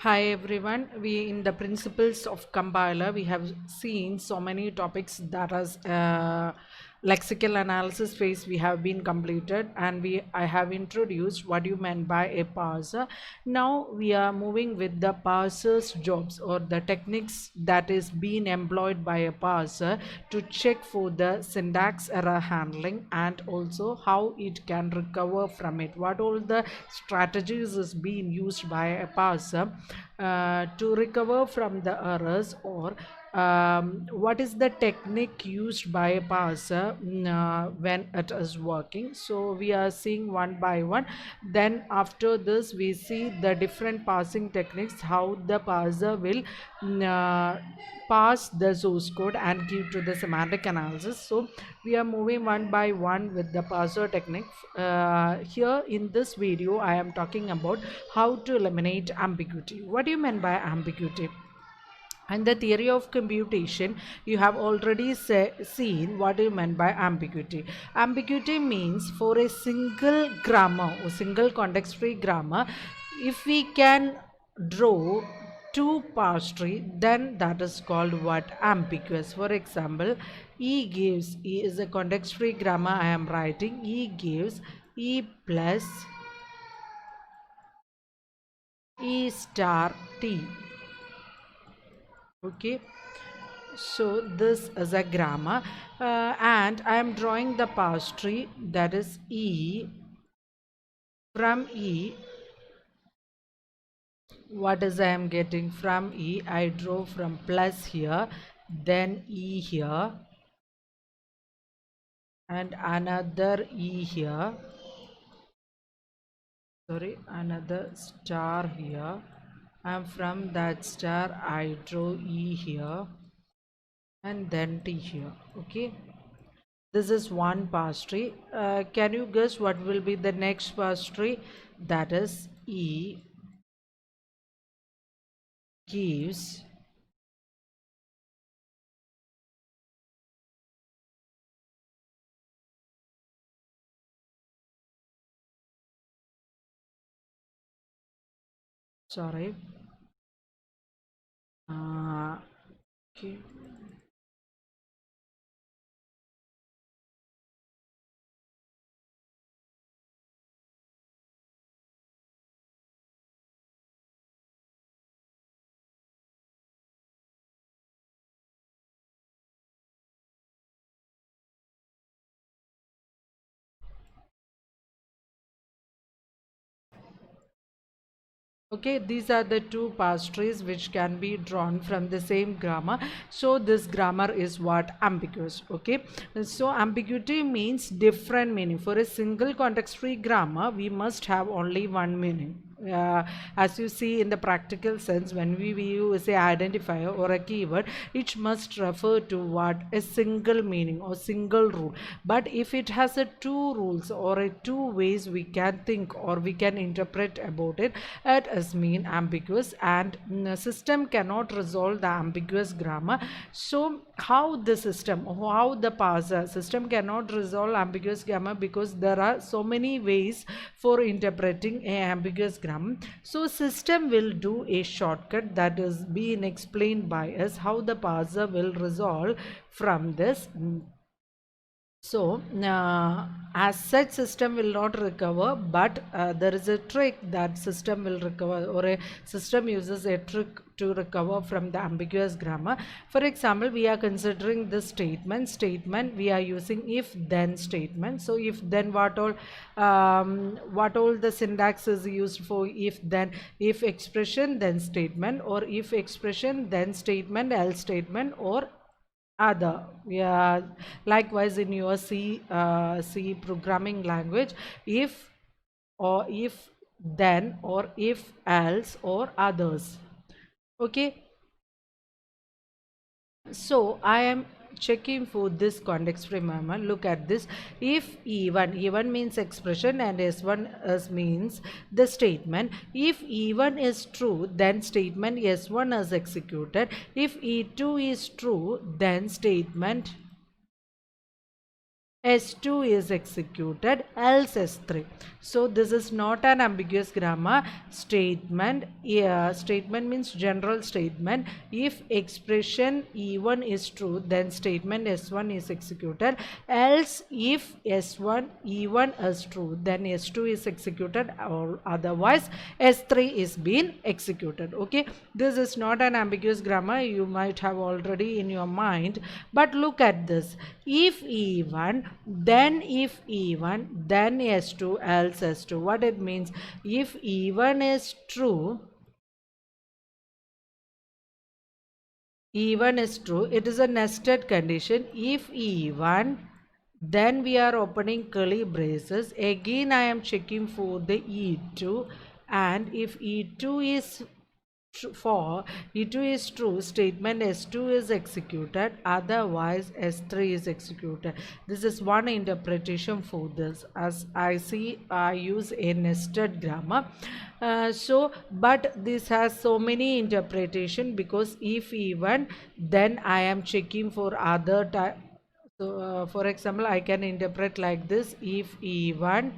Hi everyone. We in the principles of compiler we have seen so many topics that as lexical analysis phase we have been completed, and I have introduced what you meant by a parser. Now we are moving with the parser's jobs or the techniques that is being employed by a parser to check for the syntax error handling, and also how it can recover from it. What all the strategies is being used by a parser to recover from the errors, or what is the technique used by a parser when it is working. So we are seeing one by one. Then after this we see the different parsing techniques, how the parser will parse the source code and give to the semantic analysis. So we are moving one by one with the parser technique. Here in this video I am talking about how to eliminate ambiguity. What do you mean by ambiguity? And the theory of computation, you have already seen what you meant by ambiguity. Ambiguity means for a single grammar or single context free grammar, if we can draw two parse tree, then that is called what? Ambiguous. For example, E is a context free grammar I am writing. E gives E plus E star T. Okay, so this is a grammar, and I am drawing the parse tree, that is E. From E, what is I am getting from E? I draw from plus here, then E here, and another E here, sorry, another star here, and from that star I draw E here, and then T here. Okay, this is one parse tree. Can you guess what will be the next parse tree? That is E gives sorry okay. Okay, these are the two parse trees which can be drawn from the same grammar. So this grammar is what? Ambiguous. Okay, so ambiguity means different meaning. For a single context free grammar, we must have only one meaning. As you see in the practical sense, when we use a identifier or a keyword, it must refer to what? A single meaning or single rule. But if it has a two rules or a two ways we can think or we can interpret about it, it is mean ambiguous, and system cannot resolve the ambiguous grammar. So how the system, how the parser system cannot resolve ambiguous grammar, because there are so many ways for interpreting a ambiguous grammar. So system will do a shortcut that is being explained by us, how the parser will resolve from this. So as such system will not recover, but there is a trick that system will recover, or a system uses a trick to recover from the ambiguous grammar. For example, we are considering this statement we are using if then statement. So if then, what all the syntax is used for if then? If expression then statement, or if expression then statement else statement, or other. Yeah, likewise in your C programming language, if or if then, or if else, or others. Okay, so I am checking for this context free grammar. Look at this. If E1 means expression and S1 means the statement. If E1 is true, then statement S1 is executed. If E2 is true, then statement S2 is executed, else S3. So this is not an ambiguous grammar statement. Statement means general statement. If expression E1 is true, then statement S1 is executed. Else if S1 E1 is true, then S2 is executed, or otherwise S3 is being executed. Okay, this is not an ambiguous grammar. You might have already in your mind, but look at this. If E1, then if E1, then S2, else S2. What it means? If E1 is true, E1 is true, it is a nested condition. If E1, then we are opening curly braces. Again I am checking for the E2, and if E2 is for E2 is true, statement S2 is executed, otherwise S3 is executed. This is one interpretation for this. As I see, I use a nested grammar. But this has so many interpretation, because if even, then I am checking for other type. So for example, I can interpret like this: if E1,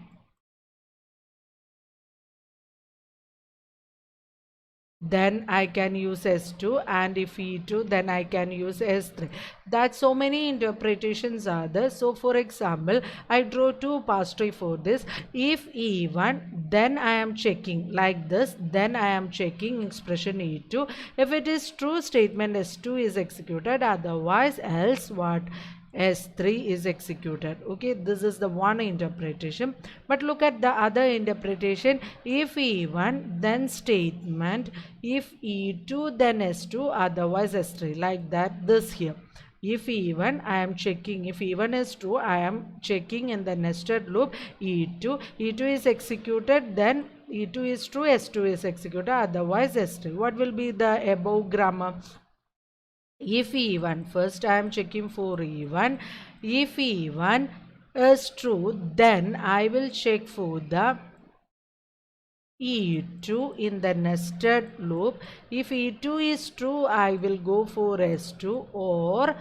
then I can use S2, and if E2, then I can use S3. That so many interpretations are there. So for example, I draw two past tree for this. If E1, then I am checking like this, then I am checking expression E2. If it is true, statement S2 is executed, otherwise else what? S3 is executed. Okay, this is the one interpretation. But look at the other interpretation. If E1, then statement. If E2, then S2, otherwise S3. Like that, this here. If E1, I am checking. If E1 is true, I am checking in the nested loop E2. E2 is executed, then E2 is true, S2 is executed, otherwise S3. What will be the above grammar? If E1, first I am checking for E1. If E1 is true, then I will check for the E2 in the nested loop. If E2 is true, I will go for S2, or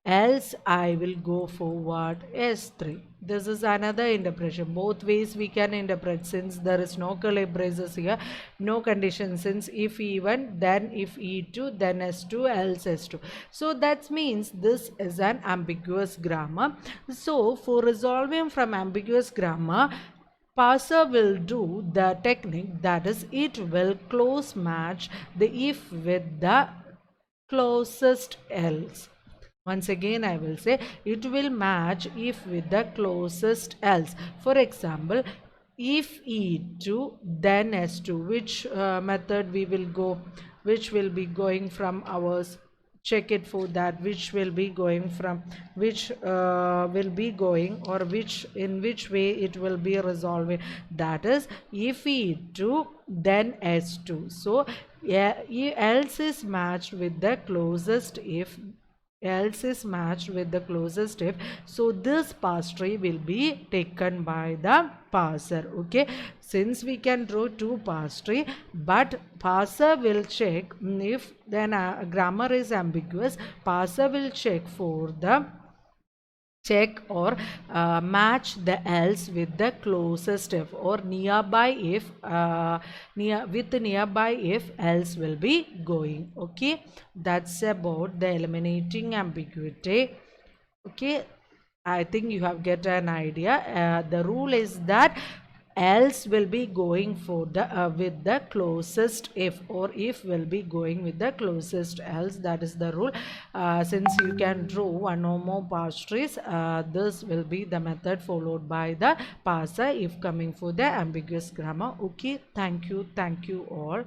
else I will go for what? S3. This is another interpretation. Both ways we can interpret, since there is no curly braces here, no condition. Since if E1, then if E2, then S2, else S2. So that means this is an ambiguous grammar. So for resolving from ambiguous grammar, parser will do the technique, that is, it will close match the if with the closest else. Once again I will say, it will match if with the closest else. For example, if E2, then S2, which method we will go, which will be going from ours? Check it for that, which will be going from, which will be going, or which, in which way it will be resolving. That is, if E2, then S2. So yeah, else is matched with the closest if, else is matched with the closest if. So this parse tree will be taken by the parser. Okay, since we can draw two parse tree, but parser will check if then grammar is ambiguous. Parser will check for the check or match the else with the closest if, or nearby if, nearby if else will be going. Okay, that's about the eliminating ambiguity. Okay, I think you have get an idea. The rule is that else will be going for the with the closest if, or if will be going with the closest else. That is the rule. Since you can draw one or more parse trees, this will be the method followed by the parser if coming for the ambiguous grammar. Okay, thank you all.